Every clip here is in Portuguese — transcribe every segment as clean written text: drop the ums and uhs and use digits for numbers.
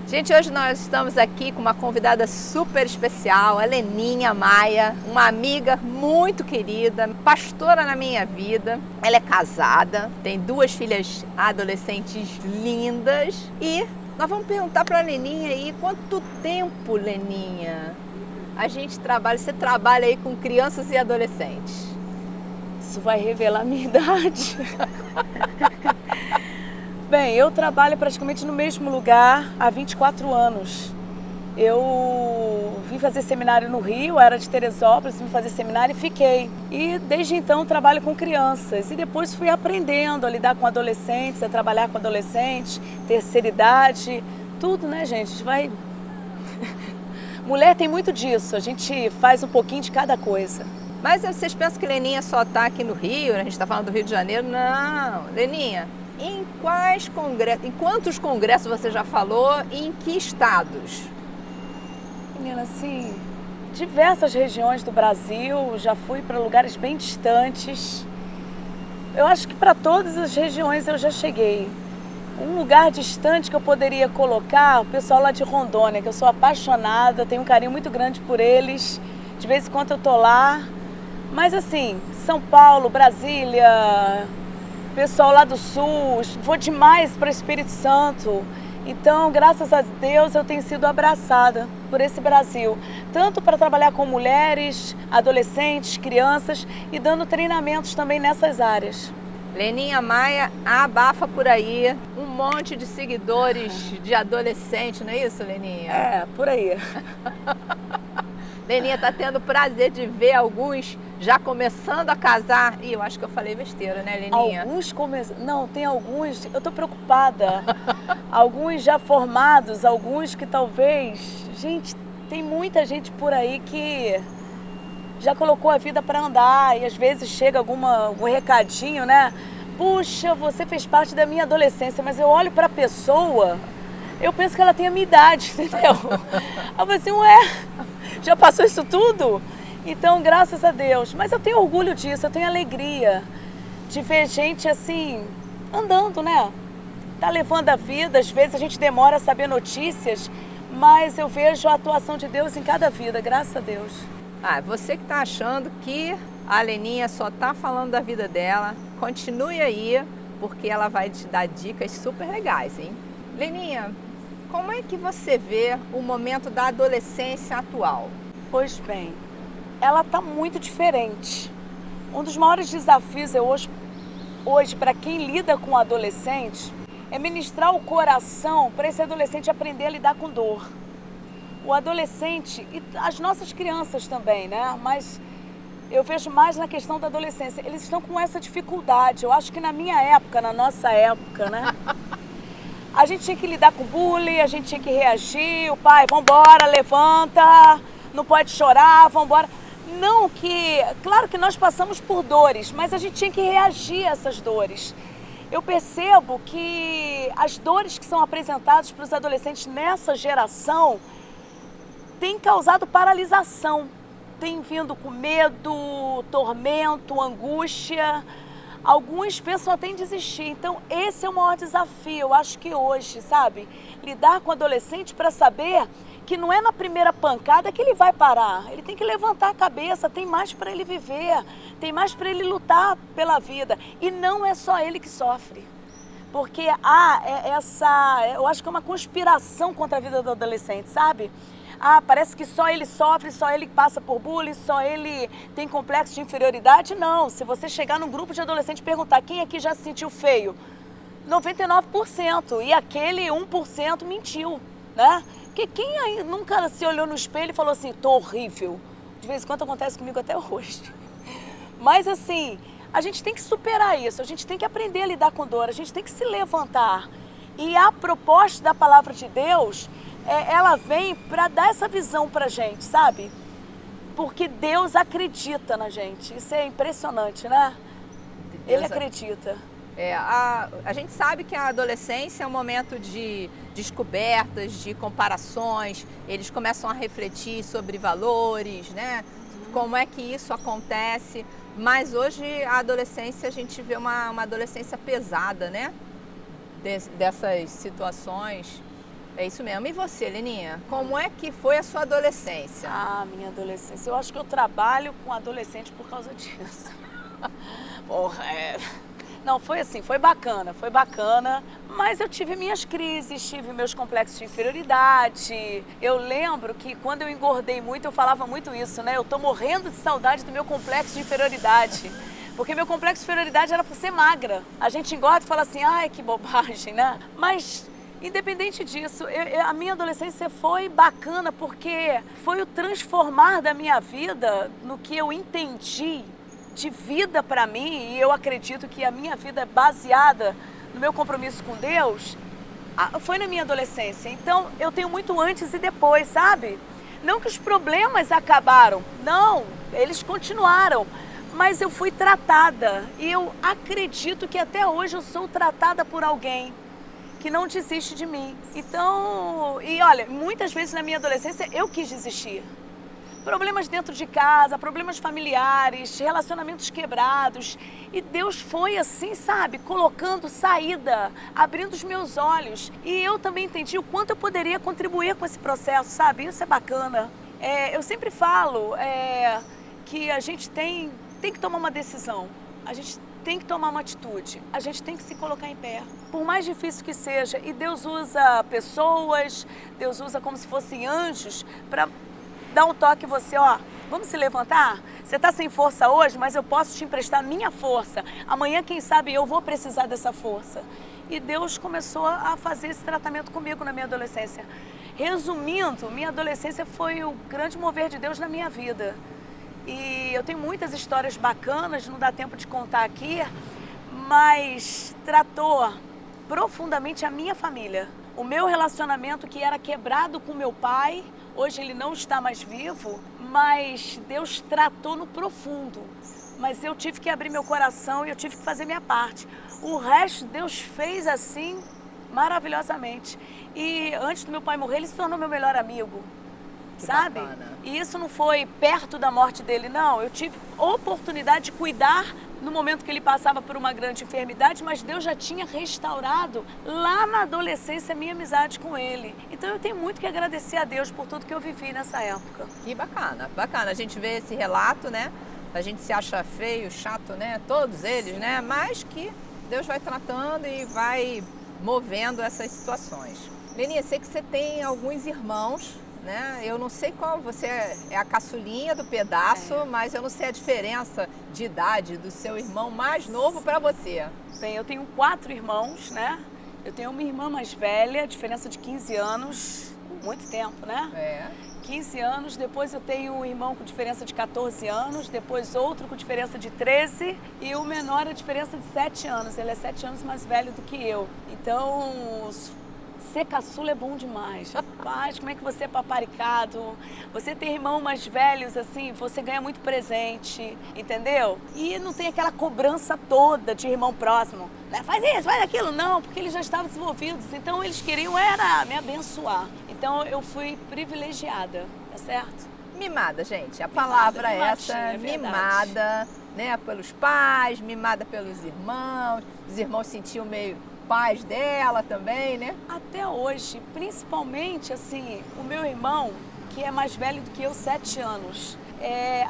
Gente, hoje nós estamos aqui com uma convidada super especial, a Leninha Maia, uma amiga muito querida, pastora na minha vida. Ela é casada, tem 2 filhas adolescentes lindas e nós vamos perguntar para a Leninha aí quanto tempo, Leninha, você trabalha aí com crianças e adolescentes. Isso vai revelar a minha idade. Bem, eu trabalho praticamente no mesmo lugar há 24 anos. Eu vim fazer seminário no Rio, era de Teresópolis, vim fazer seminário e fiquei. E desde então trabalho com crianças. E depois fui aprendendo a lidar com adolescentes, a trabalhar com adolescentes, terceira idade, tudo, né, gente? A gente vai... Mulher tem muito disso, a gente faz um pouquinho de cada coisa. Mas vocês pensam que Leninha só está aqui no Rio, a gente está falando do Rio de Janeiro? Não, Leninha, em quantos congressos você já falou e em que estados? Menina, assim, diversas regiões do Brasil, já fui para lugares bem distantes. Eu acho que para todas as regiões eu já cheguei. Um lugar distante que eu poderia colocar, o pessoal lá de Rondônia, que eu sou apaixonada, tenho um carinho muito grande por eles. De vez em quando eu tô lá. Mas assim, São Paulo, Brasília, pessoal lá do Sul, vou demais para o Espírito Santo. Então, graças a Deus, eu tenho sido abraçada por esse Brasil. Tanto para trabalhar com mulheres, adolescentes, crianças e dando treinamentos também nessas áreas. Leninha Maia abafa por aí um monte de seguidores de adolescente, não é isso, Leninha? É, por aí. Leninha está tendo o prazer de ver alguns já começando a casar. Ih, eu acho que eu falei besteira, né, Leninha? Não, tem alguns, eu tô preocupada. Alguns já formados, alguns que talvez... Gente, tem muita gente por aí que já colocou a vida para andar e às vezes chega algum recadinho, né? Puxa, você fez parte da minha adolescência, mas eu olho para a pessoa, eu penso que ela tem a minha idade, entendeu? Eu falo assim, ué, já passou isso tudo? Então, graças a Deus. Mas eu tenho orgulho disso, eu tenho alegria de ver gente assim, andando, né? Tá levando a vida, às vezes a gente demora a saber notícias, mas eu vejo a atuação de Deus em cada vida, graças a Deus. Ah, você que tá achando que a Leninha só tá falando da vida dela, continue aí, porque ela vai te dar dicas super legais, hein? Leninha, como é que você vê o momento da adolescência atual? Pois bem, ela está muito diferente. Um dos maiores desafios hoje para quem lida com adolescente é ministrar o coração para esse adolescente aprender a lidar com dor. O adolescente e as nossas crianças também, né? Mas eu vejo mais na questão da adolescência. Eles estão com essa dificuldade. Eu acho que na minha época, na nossa época, né? A gente tinha que lidar com bullying, a gente tinha que reagir. O pai, vambora, levanta, não pode chorar, vambora. Não que... Claro que nós passamos por dores, mas a gente tinha que reagir a essas dores. Eu percebo que as dores que são apresentadas para os adolescentes nessa geração têm causado paralisação. Tem vindo com medo, tormento, angústia. Alguns pensam até em desistir. Então, esse é o maior desafio, eu acho que hoje, sabe? Lidar com o adolescente para saber que não é na primeira pancada que ele vai parar. Ele tem que levantar a cabeça, tem mais para ele viver, tem mais para ele lutar pela vida. E não é só ele que sofre. Porque eu acho que é uma conspiração contra a vida do adolescente, sabe? Parece que só ele sofre, só ele passa por bullying, só ele tem complexo de inferioridade. Não, se você chegar num grupo de adolescentes e perguntar quem aqui já se sentiu feio, 99%, e aquele 1% mentiu, né? Porque quem aí nunca se olhou no espelho e falou assim, tô horrível? De vez em quando acontece comigo até hoje. Mas assim, a gente tem que superar isso, a gente tem que aprender a lidar com dor, a gente tem que se levantar. E a proposta da palavra de Deus... ela vem para dar essa visão para a gente, sabe? Porque Deus acredita na gente. Isso é impressionante, né? Ele acredita. A gente sabe que a adolescência é um momento de descobertas, de comparações. Eles começam a refletir sobre valores, né? Como é que isso acontece. Mas hoje a adolescência, a gente vê uma adolescência pesada, né? Dessas situações. É isso mesmo. E você, Leninha? Como é que foi a sua adolescência? Ah, minha adolescência. Eu acho que eu trabalho com adolescente por causa disso. Porra, Não, foi assim, foi bacana, mas eu tive minhas crises, tive meus complexos de inferioridade. Eu lembro que quando eu engordei muito, eu falava muito isso, né? Eu tô morrendo de saudade do meu complexo de inferioridade. Porque meu complexo de inferioridade era por ser magra. A gente engorda e fala assim, ai, que bobagem, né? Mas, independente disso, a minha adolescência foi bacana porque foi o transformar da minha vida no que eu entendi de vida para mim, e eu acredito que a minha vida é baseada no meu compromisso com Deus, foi na minha adolescência. Então, eu tenho muito antes e depois, sabe? Não que os problemas acabaram, não, eles continuaram, mas eu fui tratada e eu acredito que até hoje eu sou tratada por alguém que não desiste de mim. Então, e olha, muitas vezes na minha adolescência eu quis desistir. Problemas dentro de casa, problemas familiares, relacionamentos quebrados. E Deus foi assim, sabe, colocando saída, abrindo os meus olhos. E eu também entendi o quanto eu poderia contribuir com esse processo, sabe? Isso é bacana. Eu sempre falo que a gente tem que tomar uma decisão. A gente tem que tomar uma atitude. A gente tem que se colocar em pé. Por mais difícil que seja. E Deus usa pessoas, Deus usa como se fossem anjos para dá um toque em você, ó, vamos se levantar? Você está sem força hoje, mas eu posso te emprestar minha força. Amanhã, quem sabe, eu vou precisar dessa força. E Deus começou a fazer esse tratamento comigo na minha adolescência. Resumindo, minha adolescência foi o grande mover de Deus na minha vida. E eu tenho muitas histórias bacanas, não dá tempo de contar aqui, mas tratou profundamente a minha família. O meu relacionamento que era quebrado com meu pai, hoje ele não está mais vivo, mas Deus tratou no profundo. Mas eu tive que abrir meu coração e eu tive que fazer minha parte. O resto Deus fez assim, maravilhosamente. E antes do meu pai morrer, ele se tornou meu melhor amigo. Que sabe? Bacana. E isso não foi perto da morte dele, não. Eu tive oportunidade de cuidar no momento que ele passava por uma grande enfermidade, mas Deus já tinha restaurado lá na adolescência a minha amizade com ele. Então eu tenho muito que agradecer a Deus por tudo que eu vivi nessa época. Que bacana, bacana. A gente vê esse relato, né? A gente se acha feio, chato, né? Todos eles, né? Mas que Deus vai tratando e vai movendo essas situações. Leninha, sei que você tem alguns irmãos, né? Eu não sei qual, você é a caçulinha do pedaço, mas eu não sei a diferença de idade do seu irmão mais novo para você. Bem, eu tenho 4 irmãos, né? Eu tenho uma irmã mais velha, diferença de 15 anos, muito tempo, né? 15 anos, depois eu tenho um irmão com diferença de 14 anos, depois outro com diferença de 13 e o menor a diferença de 7 anos, ele é 7 anos mais velho do que eu. Então, ser caçula é bom demais. Rapaz, como é que você é paparicado? Você tem irmãos mais velhos, assim, você ganha muito presente, entendeu? E não tem aquela cobrança toda de irmão próximo, né? Faz isso, faz aquilo. Não, porque eles já estavam desenvolvidos. Então, eles queriam era me abençoar. Então, eu fui privilegiada, tá certo? Mimada, gente. A palavra é essa, mimada, né? Pelos pais, mimada pelos irmãos. Os irmãos sentiam meio pais dela também, né? Até hoje, principalmente, assim, o meu irmão, que é mais velho do que eu, 7 anos,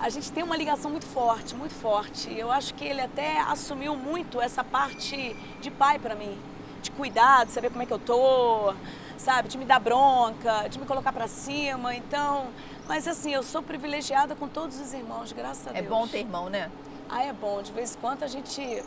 a gente tem uma ligação muito forte, muito forte. Eu acho que ele até assumiu muito essa parte de pai pra mim, de cuidar, de saber como é que eu tô, sabe, de me dar bronca, de me colocar pra cima. Então, mas assim, eu sou privilegiada com todos os irmãos, graças a Deus. É bom ter irmão, né? Ah, é bom. De vez em quando a gente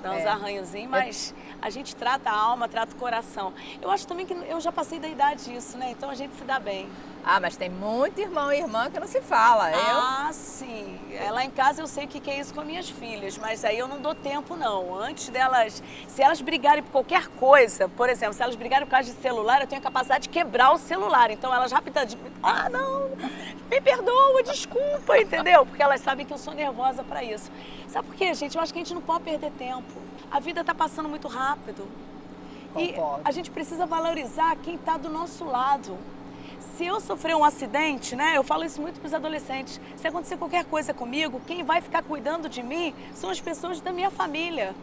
dá uns arranhozinhos, mas a gente trata a alma, trata o coração. Eu acho também que eu já passei da idade disso, né? Então a gente se dá bem. Ah, mas tem muito irmão e irmã que não se fala. Ah, sim. Lá em casa eu sei o que é isso com as minhas filhas, mas aí eu não dou tempo, não. Antes delas, se elas brigarem por qualquer coisa, por exemplo, se elas brigarem por causa de celular, eu tenho a capacidade de quebrar o celular. Então elas rapidamente, não, me perdoa, desculpa, entendeu? Porque elas sabem que eu sou nervosa pra isso. Sabe por quê, gente? Eu acho que a gente não pode perder tempo. A vida tá passando muito rápido. Concordo. E a gente precisa valorizar quem tá do nosso lado. Se eu sofrer um acidente, né, eu falo isso muito para os adolescentes, se acontecer qualquer coisa comigo, quem vai ficar cuidando de mim são as pessoas da minha família.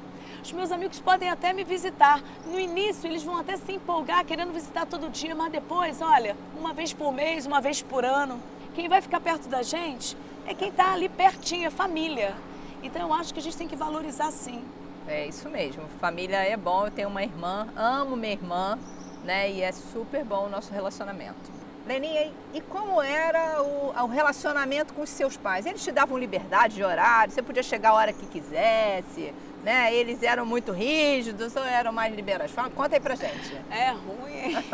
Os meus amigos podem até me visitar. No início, eles vão até se empolgar, querendo visitar todo dia, mas depois, olha, uma vez por mês, uma vez por ano. Quem vai ficar perto da gente é quem está ali pertinho, é família. Então, eu acho que a gente tem que valorizar, sim. É isso mesmo. Família é bom. Eu tenho uma irmã, amo minha irmã, né? E é super bom o nosso relacionamento. Leninha, e como era o relacionamento com os seus pais? Eles te davam liberdade de horário? Você podia chegar a hora que quisesse, né? Eles eram muito rígidos ou eram mais liberais? Conta aí pra gente. É ruim, hein?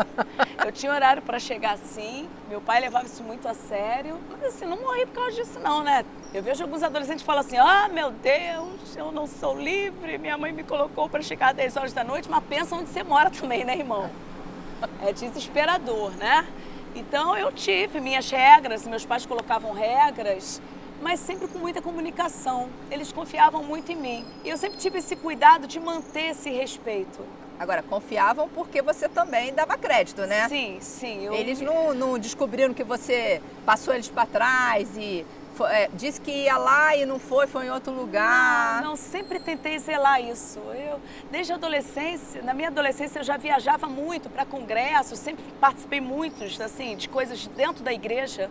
Eu tinha horário para chegar sim. Meu pai levava isso muito a sério. Mas assim, não morri por causa disso não, né? Eu vejo alguns adolescentes que falam assim, meu Deus, eu não sou livre, minha mãe me colocou para chegar às 10 horas da noite, mas pensa onde você mora também, né, irmão? É desesperador, né? Então eu tive minhas regras, meus pais colocavam regras, mas sempre com muita comunicação. Eles confiavam muito em mim. E eu sempre tive esse cuidado de manter esse respeito. Agora, confiavam porque você também dava crédito, né? Sim, sim. Eles não descobriram que você passou eles para trás e disse que ia lá e não foi em outro lugar. Não, sempre tentei zelar isso. Desde a adolescência, na minha adolescência eu já viajava muito para congressos, sempre participei muitos, assim, de coisas dentro da igreja.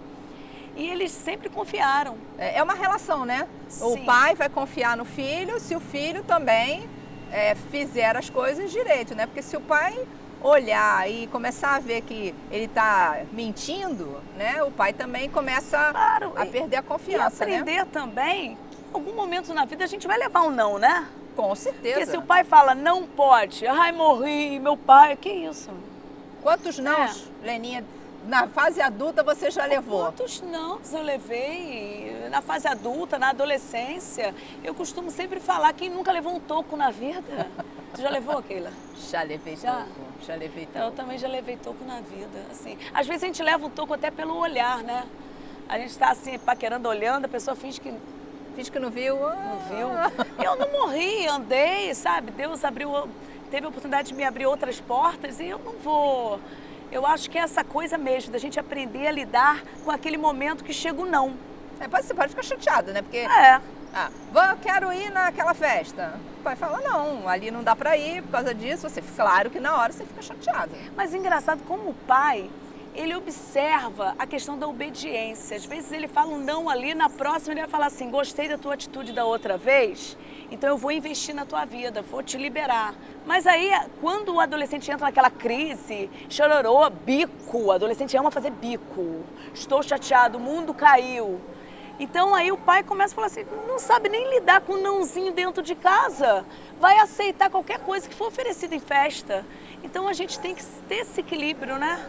E eles sempre confiaram. É uma relação, né? Sim. O pai vai confiar no filho, se o filho também fizer as coisas direito, né? Porque se o pai olhar e começar a ver que ele está mentindo, né? O pai também começa a perder a confiança, e aprender né? também que em algum momento na vida a gente vai levar um não, né? Com certeza. Porque se o pai fala não pode, ai morri, meu pai, que isso? Quantos nãos, Leninha, na fase adulta você já levou? Quantos nãos eu levei na fase adulta, na adolescência? Eu costumo sempre falar, quem nunca levou um toco na vida? Tu já levou, Keila? Já levei toco, já levei toco. Eu também já levei toco na vida, assim. Às vezes a gente leva um toco até pelo olhar, né? A gente está assim, paquerando, olhando, a pessoa finge que não viu. Não viu. Eu não morri, andei, sabe? Deus teve a oportunidade de me abrir outras portas e eu não vou... Eu acho que é essa coisa mesmo, da gente aprender a lidar com aquele momento que chega o não. Você pode ficar chateada, né? Porque... quero ir naquela festa. O pai fala, não, ali não dá pra ir por causa disso. Claro que na hora você fica chateada. Mas engraçado, como o pai, ele observa a questão da obediência. Às vezes ele fala um não ali, na próxima ele vai falar assim, gostei da tua atitude da outra vez, então eu vou investir na tua vida, vou te liberar. Mas aí, quando o adolescente entra naquela crise, chororô, bico, o adolescente ama fazer bico, estou chateado, o mundo caiu. Então aí o pai começa a falar assim, não sabe nem lidar com um nãozinho dentro de casa, vai aceitar qualquer coisa que for oferecida em festa. Então a gente tem que ter esse equilíbrio, né?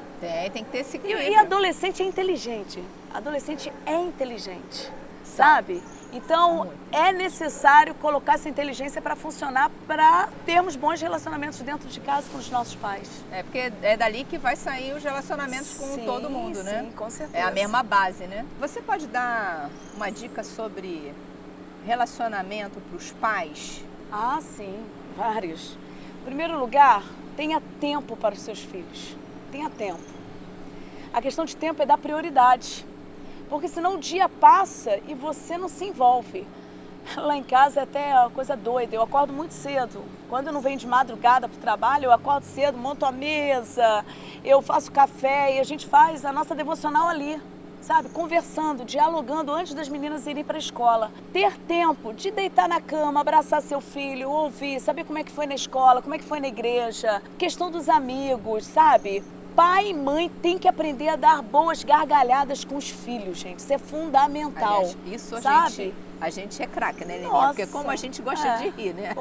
Tem que ter esse equilíbrio. E adolescente é inteligente, adolescente é inteligente, sabe? Então é necessário colocar essa inteligência para funcionar, para termos bons relacionamentos dentro de casa com os nossos pais. Porque é dali que vai sair os relacionamentos com todo mundo, né? Sim, com certeza. É a mesma base, né? Você pode dar uma dica sobre relacionamento para os pais? Ah, sim, vários. Em primeiro lugar, tenha tempo para os seus filhos. Tenha tempo. A questão de tempo é dar prioridade. Porque senão o dia passa e você não se envolve. Lá em casa é até uma coisa doida, eu acordo muito cedo. Quando eu não venho de madrugada para o trabalho, eu acordo cedo, monto a mesa, eu faço café e a gente faz a nossa devocional ali, sabe? Conversando, dialogando antes das meninas irem para a escola. Ter tempo de deitar na cama, abraçar seu filho, ouvir, saber como é que foi na escola, como é que foi na igreja, questão dos amigos, sabe? Pai e mãe têm que aprender a dar boas gargalhadas com os filhos, gente. Isso é fundamental. Aliás, isso sabe? A gente é craque, né, Leninha? Nossa, porque como a gente gosta de rir, né?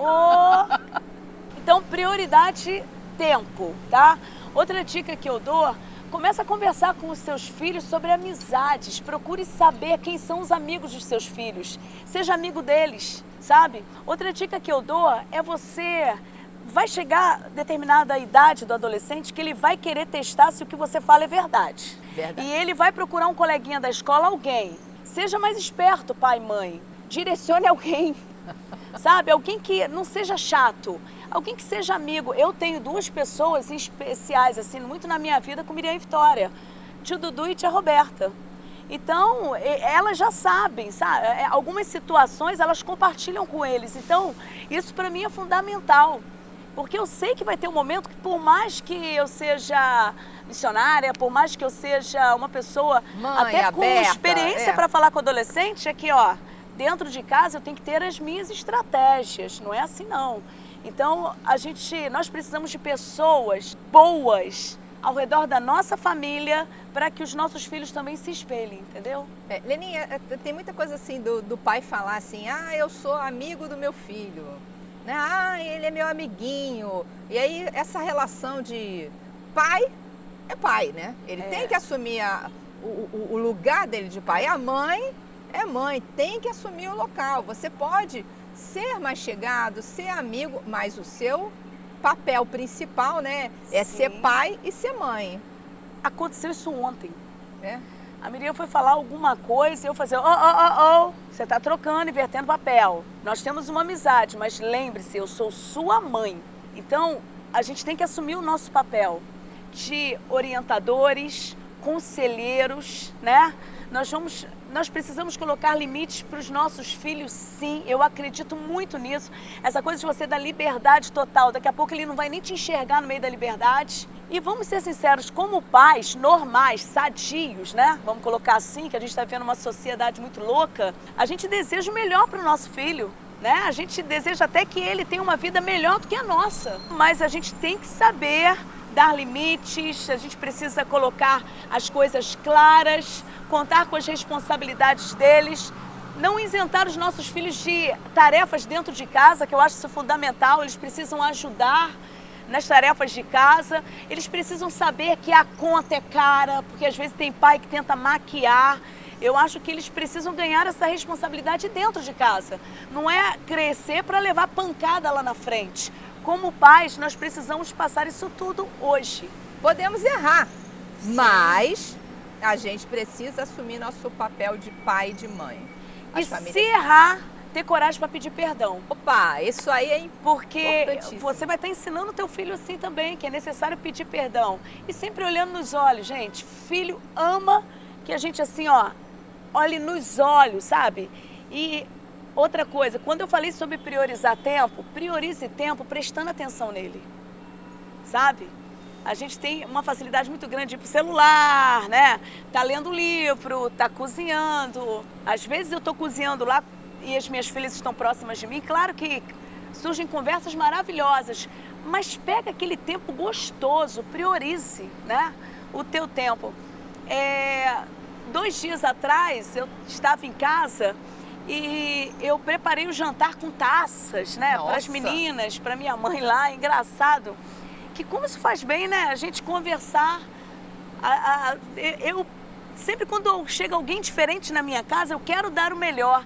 Então, prioridade, tempo, tá? Outra dica que eu dou, começa a conversar com os seus filhos sobre amizades. Procure saber quem são os amigos dos seus filhos. Seja amigo deles, sabe? Outra dica que eu dou é você... Vai chegar determinada idade do adolescente que ele vai querer testar se o que você fala é verdade. Verdade. E ele vai procurar um coleguinha da escola, alguém. Seja mais esperto, pai e mãe. Direcione alguém, sabe? Alguém que não seja chato. Alguém que seja amigo. Eu tenho duas pessoas especiais, assim, muito na minha vida com Miriam e Vitória. Tio Dudu e tia Roberta. Então, elas já sabem, sabe? Algumas situações elas compartilham com eles. Então, isso para mim é fundamental. Porque eu sei que vai ter um momento que, por mais que eu seja missionária, por mais que eu seja uma pessoa Mãe até com aberta, experiência para falar com adolescente, aqui, ó, dentro de casa eu tenho que ter as minhas estratégias. Não é assim, não. Então, nós precisamos de pessoas boas ao redor da nossa família para que os nossos filhos também se espelhem, entendeu? Leninha, tem muita coisa assim do pai falar assim, eu sou amigo do meu filho, né? Ele é meu amiguinho. E aí essa relação de pai é pai, né? Ele tem que assumir o lugar dele de pai. A mãe é mãe, tem que assumir o local. Você pode ser mais chegado, ser amigo, mas o seu papel principal, né, é ser pai e ser mãe. Aconteceu isso ontem. A Miriam foi falar alguma coisa e eu fazer, você está trocando, invertendo papel. Nós temos uma amizade, mas lembre-se, eu sou sua mãe. Então, a gente tem que assumir o nosso papel de orientadores, conselheiros, né? Nós precisamos colocar limites para os nossos filhos, sim. Eu acredito muito nisso. Essa coisa de você dar liberdade total. Daqui a pouco ele não vai nem te enxergar no meio da liberdade. E vamos ser sinceros, como pais normais, sadios, né? Vamos colocar assim, que a gente está vivendo uma sociedade muito louca. A gente deseja o melhor para o nosso filho, né? A gente deseja até que ele tenha uma vida melhor do que a nossa. Mas a gente tem que saber dar limites, a gente precisa colocar as coisas claras, contar com as responsabilidades deles, não isentar os nossos filhos de tarefas dentro de casa, que eu acho isso fundamental. Eles precisam ajudar nas tarefas de casa, eles precisam saber que a conta é cara, porque às vezes tem pai que tenta maquiar. Eu acho que eles precisam ganhar essa responsabilidade dentro de casa, não é crescer para levar pancada lá na frente. Como pais, nós precisamos passar isso tudo hoje. Podemos errar, mas a gente precisa assumir nosso papel de pai e de mãe. E se errar, ter coragem para pedir perdão. Opa, isso aí é porque você vai estar ensinando o teu filho assim também, que é necessário pedir perdão. E sempre olhando nos olhos, gente. Filho ama que a gente assim, olhe nos olhos, sabe? E outra coisa, quando eu falei sobre priorizar tempo, priorize tempo prestando atenção nele, sabe? A gente tem uma facilidade muito grande de ir pro celular, né? Tá lendo livro, tá cozinhando. Às vezes eu tô cozinhando lá e as minhas filhas estão próximas de mim. Claro que surgem conversas maravilhosas, mas pega aquele tempo gostoso, priorize, né? O teu tempo. 2 dias atrás eu estava em casa e eu preparei o jantar com taças, né? Para as meninas, para minha mãe lá. Engraçado que como isso faz bem, né? A gente conversar. Eu sempre quando chega alguém diferente na minha casa, eu quero dar o melhor.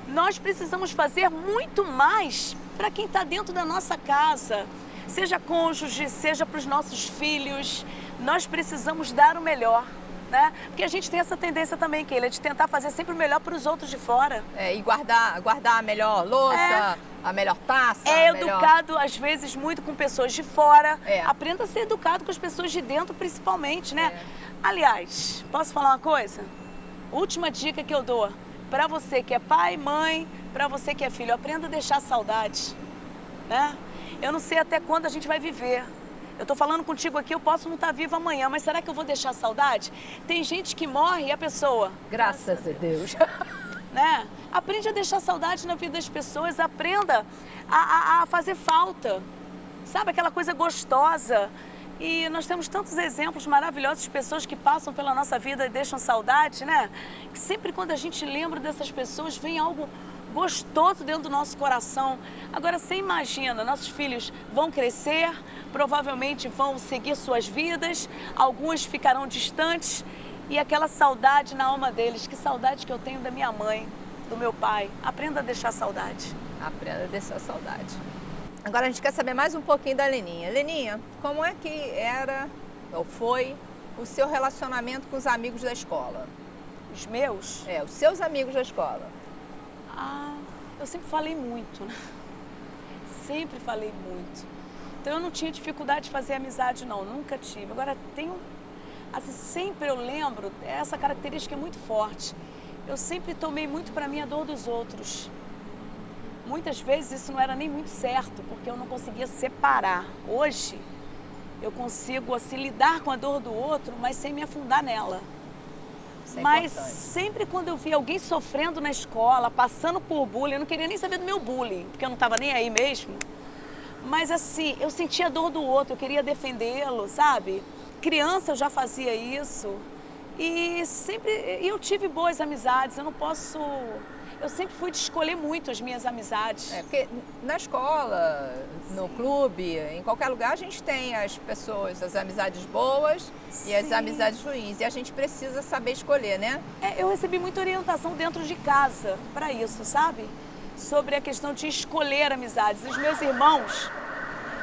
Nós precisamos fazer muito mais para quem está dentro da nossa casa, seja cônjuge, seja para os nossos filhos. Nós precisamos dar o melhor, né? Porque a gente tem essa tendência também, Keila, de tentar fazer sempre o melhor para os outros de fora. E guardar a melhor louça, a melhor taça. Educado, às vezes, muito com pessoas de fora. Aprenda a ser educado com as pessoas de dentro, principalmente, né? Aliás, posso falar uma coisa? Última dica que eu dou. Para você que é pai, mãe, para você que é filho, aprenda a deixar saudade, né? Eu não sei até quando a gente vai viver. Eu tô falando contigo aqui, eu posso não estar viva amanhã, mas será que eu vou deixar saudade? Tem gente que morre e a pessoa... Graças a Deus. Né? Aprende a deixar saudade na vida das pessoas, aprenda a fazer falta. Sabe, aquela coisa gostosa. E nós temos tantos exemplos maravilhosos de pessoas que passam pela nossa vida e deixam saudade, né? Que sempre quando a gente lembra dessas pessoas, vem algo gostoso dentro do nosso coração. Agora, você imagina, nossos filhos vão crescer, provavelmente vão seguir suas vidas, alguns ficarão distantes e aquela saudade na alma deles. Que saudade que eu tenho da minha mãe, do meu pai. Aprenda a deixar saudade. Aprenda a deixar saudade. Agora a gente quer saber mais um pouquinho da Leninha. Leninha, como é que era ou foi o seu relacionamento com os amigos da escola? Os meus? Os seus amigos da escola. Eu sempre falei muito, né? Sempre falei muito. Então eu não tinha dificuldade de fazer amizade, não. Nunca tive. Agora assim, sempre eu lembro, essa característica é muito forte. Eu sempre tomei muito para mim a dor dos outros. Muitas vezes isso não era nem muito certo, porque eu não conseguia separar. Hoje, eu consigo assim, lidar com a dor do outro, mas sem me afundar nela. Isso é Mas importante. sempre quando eu via alguém sofrendo na escola, passando por bullying, eu não queria nem saber do meu bullying, porque eu não estava nem aí mesmo. Mas assim, eu sentia a dor do outro, eu queria defendê-lo, sabe? Criança eu já fazia isso. E sempre eu tive boas amizades, eu sempre fui de escolher muito as minhas amizades. Porque na escola, no clube, em qualquer lugar, a gente tem as pessoas, as amizades boas e as Sim. amizades ruins. E a gente precisa saber escolher, né? Eu recebi muita orientação dentro de casa para isso, sabe? Sobre a questão de escolher amizades. Os meus irmãos,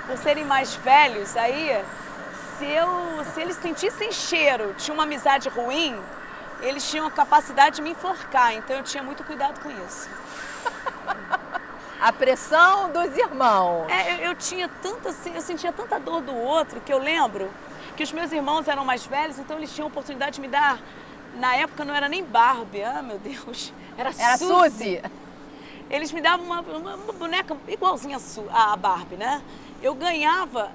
por serem mais velhos, aí, se eles sentissem cheiro de uma amizade ruim, eles tinham a capacidade de me enforcar, então eu tinha muito cuidado com isso. A pressão dos irmãos. Eu sentia tanta dor do outro que eu lembro que os meus irmãos eram mais velhos, então eles tinham a oportunidade de me dar, na época não era nem Barbie, meu Deus, era Suzy. Eles me davam uma boneca igualzinha a Barbie, né? Eu ganhava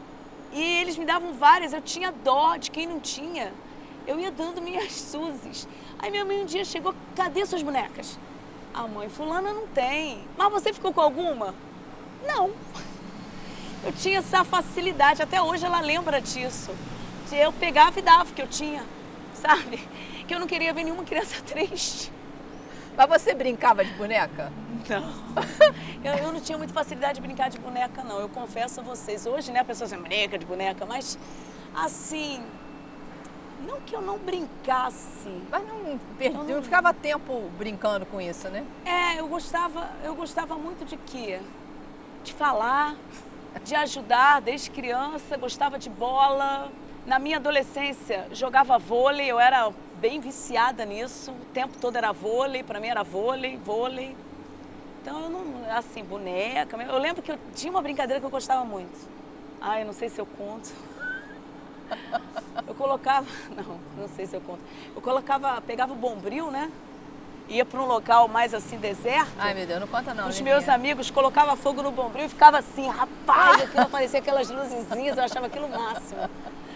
e eles me davam várias, eu tinha dó de quem não tinha. Eu ia dando minhas Suzys. Aí minha mãe um dia chegou, cadê suas bonecas? A mãe, fulana não tem. Mas você ficou com alguma? Não. Eu tinha essa facilidade, até hoje ela lembra disso. De eu pegava e dava o que eu tinha, sabe? Que eu não queria ver nenhuma criança triste. Mas você brincava de boneca? Não. Eu não tinha muita facilidade de brincar de boneca, não. Eu confesso a vocês. Hoje, né, a pessoa assim, brinca de boneca, mas assim... Não que eu não brincasse. Mas não ficava tempo brincando com isso, né? Eu gostava muito de quê? De falar, de ajudar desde criança, gostava de bola. Na minha adolescência, jogava vôlei, eu era bem viciada nisso. O tempo todo era vôlei, pra mim era vôlei. Então, eu não, assim, boneca. Eu lembro que eu tinha uma brincadeira que eu gostava muito. Eu não sei se eu conto. Eu colocava, não sei se eu conto. Pegava o bombril, né? Ia para um local mais assim, deserto. Ai, meu Deus, não conta não. Os meus amigos colocavam fogo no bombril e ficava assim, rapaz, aquilo aparecia aquelas luzezinhas, eu achava aquilo o máximo.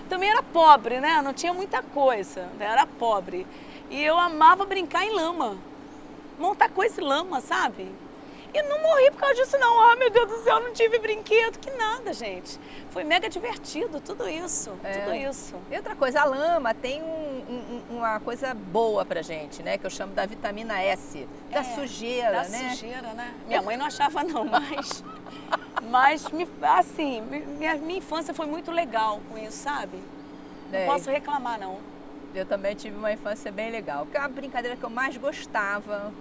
Também era pobre, né? Não tinha muita coisa, era pobre. E eu amava brincar em lama. Montar coisa em lama, sabe? E não morri por causa disso, não. Meu Deus do céu, não tive brinquedo. Que nada, gente. Foi mega divertido, tudo isso. Tudo isso. E outra coisa, a lama tem uma coisa boa pra gente, né? Que eu chamo da vitamina S. Da sujeira, né? Da sujeira, né? Minha mãe não achava, não, mas... assim, minha infância foi muito legal com isso, sabe? Não posso reclamar, não. Eu também tive uma infância bem legal. Porque a brincadeira que eu mais gostava...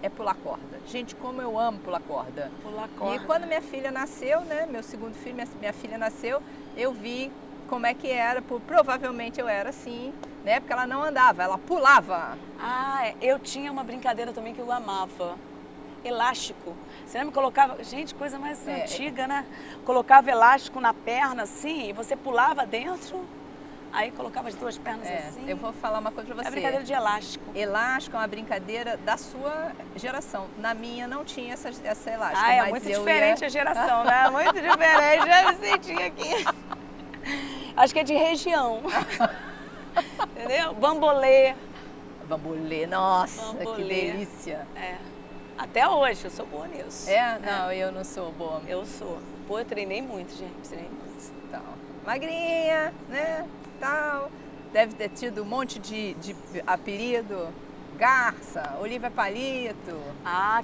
é pular corda. Gente, como eu amo pular corda. Pular corda. E quando minha filha nasceu, né, meu segundo filho, minha filha nasceu, eu vi como é que era, provavelmente eu era assim, né, porque ela não andava, ela pulava. Eu tinha uma brincadeira também que eu amava. Elástico. Você lembra que colocava, gente, coisa mais antiga, né? Colocava elástico na perna assim, e você pulava dentro. Aí colocava as duas pernas assim. Eu vou falar uma coisa pra você. É brincadeira de elástico. Elástico é uma brincadeira da sua geração. Na minha não tinha essa elástico. É muito diferente a geração, né? Muito diferente. Já me senti aqui. Acho que é de região. Entendeu? Bambolê. Bambolê, nossa, que delícia. Até hoje, eu sou boa nisso. Não, eu não sou boa. Eu sou. Eu treinei muito, gente. Treinei muito. Então, magrinha, né? Tal. Deve ter tido um monte de apelido. Garça, Olivia Palito.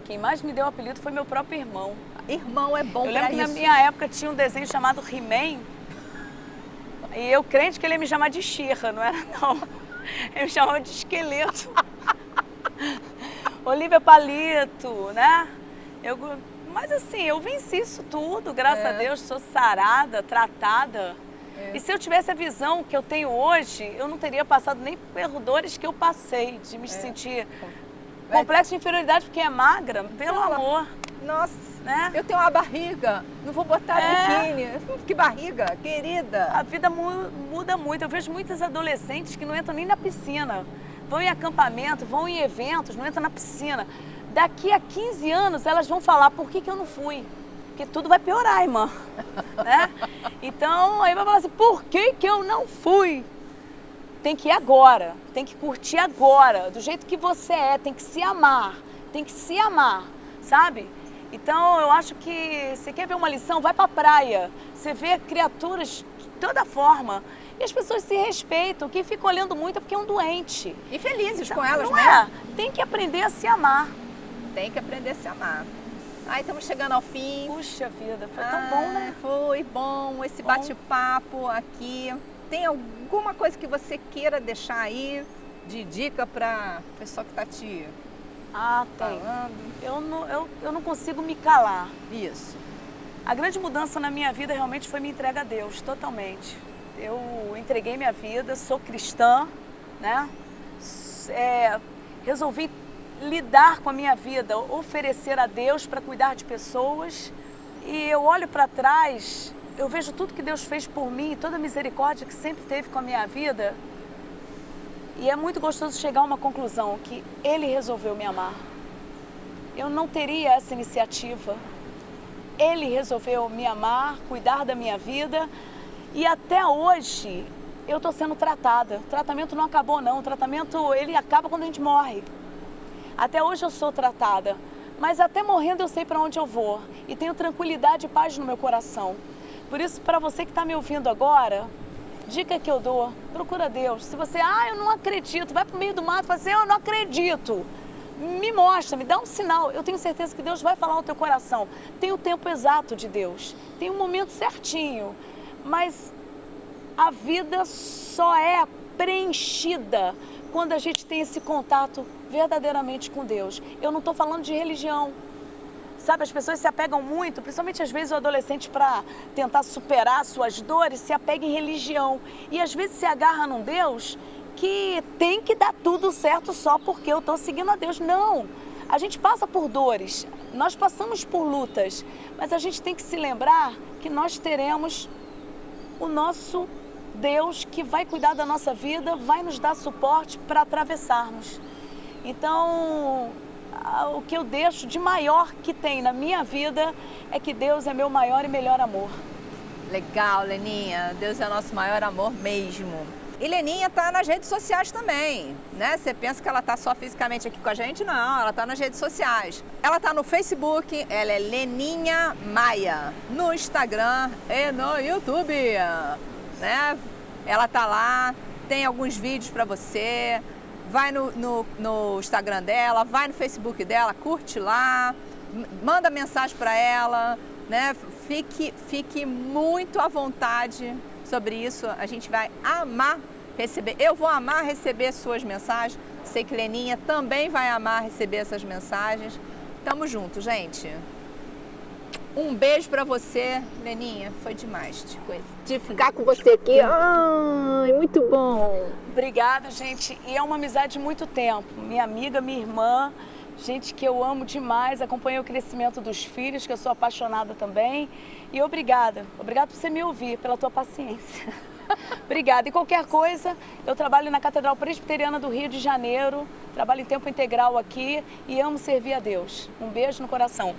Quem mais me deu apelido foi meu próprio irmão. Irmão é bom pra isso. Eu lembro que na minha época tinha um desenho chamado He-Man. E eu crente que ele ia me chamar de She-Ra, não era não. Ele me chamava de esqueleto. Olivia Palito, né? Mas assim, eu venci isso tudo, graças a Deus, sou sarada, tratada. E se eu tivesse a visão que eu tenho hoje, eu não teria passado nem pelas dores que eu passei, de me sentir complexo de inferioridade porque é magra, pelo amor. Nossa, né? eu tenho uma barriga, não vou botar biquíni. Que barriga, querida. A vida muda muito. Eu vejo muitas adolescentes que não entram nem na piscina. Vão em acampamento, vão em eventos, não entram na piscina. Daqui a 15 anos elas vão falar, por que eu não fui? Porque tudo vai piorar, irmã. Né? Então, aí vai falar assim, por que eu não fui? Tem que ir agora, tem que curtir agora, do jeito que você é, tem que se amar, sabe? Então, eu acho que você quer ver uma lição, vai pra praia. Você vê criaturas de toda forma. E as pessoas se respeitam. Quem fica olhando muito é porque é um doente. E felizes Então, com elas, não né? Tem que aprender a se amar. Tem que aprender a se amar. Ai, estamos chegando ao fim. Puxa vida, foi tão bom, né? Foi bom esse bate-papo aqui. Tem alguma coisa que você queira deixar aí de dica para pessoa que está te tem. falando? Eu não consigo me calar. Isso. A grande mudança na minha vida realmente foi minha entrega a Deus, totalmente. Eu entreguei minha vida, sou cristã, né? Resolvi lidar com a minha vida, oferecer a Deus para cuidar de pessoas. E eu olho para trás, eu vejo tudo que Deus fez por mim, toda a misericórdia que sempre teve com a minha vida. E é muito gostoso chegar a uma conclusão, que Ele resolveu me amar. Eu não teria essa iniciativa. Ele resolveu me amar, cuidar da minha vida. E até hoje eu estou sendo tratada. O tratamento não acabou não, o tratamento ele acaba quando a gente morre. Até hoje eu sou tratada, mas até morrendo eu sei para onde eu vou. E tenho tranquilidade e paz no meu coração. Por isso, para você que está me ouvindo agora, dica que eu dou, procura Deus. Se você, eu não acredito, vai para o meio do mato e fala assim, eu não acredito. Me mostra, me dá um sinal. Eu tenho certeza que Deus vai falar ao teu coração. Tem o tempo exato de Deus, tem um momento certinho. Mas a vida só é preenchida quando a gente tem esse contato verdadeiramente com Deus. Eu não estou falando de religião. Sabe, as pessoas se apegam muito, principalmente às vezes o adolescente, para tentar superar suas dores, se apega em religião. E às vezes se agarra num Deus que tem que dar tudo certo só porque eu estou seguindo a Deus. Não! A gente passa por dores, nós passamos por lutas, mas a gente tem que se lembrar que nós teremos o nosso Deus que vai cuidar da nossa vida, vai nos dar suporte para atravessarmos. Então, o que eu deixo de maior que tem na minha vida é que Deus é meu maior e melhor amor. Legal, Leninha. Deus é nosso maior amor mesmo. E Leninha tá nas redes sociais também, né? Você pensa que ela tá só fisicamente aqui com a gente? Não, ela tá nas redes sociais. Ela tá no Facebook, ela é Leninha Maia. No Instagram e no YouTube, né? Ela tá lá, tem alguns vídeos para você. Vai no Instagram dela, vai no Facebook dela, curte lá, manda mensagem para ela, né? Fique muito à vontade sobre isso. A gente vai amar receber. Eu vou amar receber suas mensagens. Sei que Leninha também vai amar receber essas mensagens. Tamo junto, gente. Um beijo pra você, Leninha. Foi demais de ficar com você aqui. Ai, muito bom. Obrigada, gente. E é uma amizade de muito tempo. Minha amiga, minha irmã, gente que eu amo demais. Acompanhei o crescimento dos filhos, que eu sou apaixonada também. E obrigada. Obrigada por você me ouvir, pela tua paciência. Obrigada. E qualquer coisa, eu trabalho na Catedral Presbiteriana do Rio de Janeiro. Trabalho em tempo integral aqui e amo servir a Deus. Um beijo no coração.